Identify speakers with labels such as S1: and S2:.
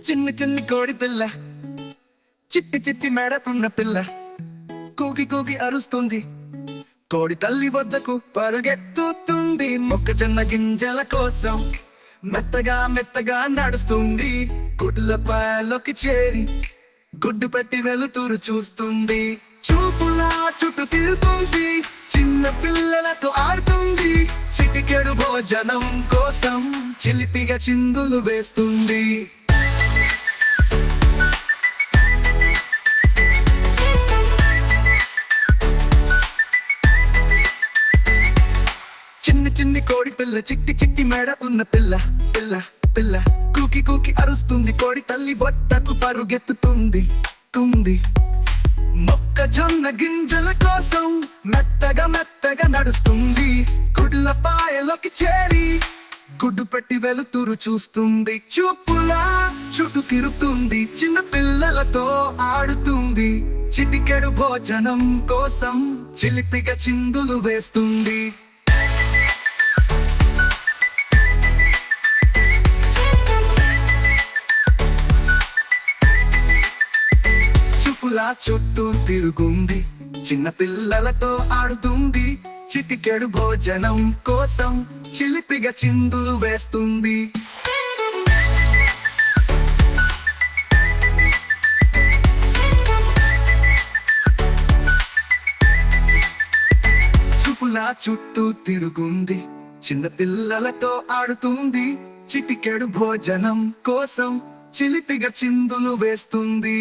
S1: చిన్ని చిన్ని కోడి పిల్ల, చిట్టి చిట్టి మెడతున్న పిల్ల, కూకి కూకి అరుస్తుంది. కోడి తల్లి వద్దకు పరుగెత్తుతుంది. మొక్కజొన్న గింజల కోసం మెత్తగా మెత్తగా నడుస్తుంది. గుడ్లపాయలోకి చేరి గుడ్డు పెట్టి వెలుతురు చూస్తుంది. చూపులా చుట్టూ తిరుగుతుంది. చిన్న పిల్లలతో ఆడుతుంది. చిటికెడు భోజనం కోసం చిలిపిగా చిందులు వేస్తుంది. చిన్ని చిన్ని కోడి పిల్ల, చిట్టి చిట్టి మెడ ఉన్న పిల్ల, పిల్ల పిల్ల, కూకి కూకి అరుస్తుంది. కోడి తల్లి వద్దకు పరుగెత్తుతుంది. మొక్కజొన్న గింజల కోసం మెత్తగా మెత్తగా నడుస్తుంది. గుడ్ల పాయలోకి చేరి గుడ్డు పెట్టి వెలుతురు చూస్తుంది. చూపులా చుట్టూ తిరుగుతుంది. చిన్న పిల్లలతో ఆడుతుంది. చిటికెడు భోజనం కోసం చిలిపిగా చిందులు వేస్తుంది. చుట్టూ తిరుగుంది. చిన్న పిల్లలతో ఆడుతుంది. చిటికెడు భోజనం కోసం చిలిపిగా చిందులు వేస్తుంది. చూపులా చుట్టూ తిరుగుంది. చిన్న పిల్లలతో ఆడుతుంది. చిటికెడు భోజనం కోసం చిలిపిగా చిందులు వేస్తుంది.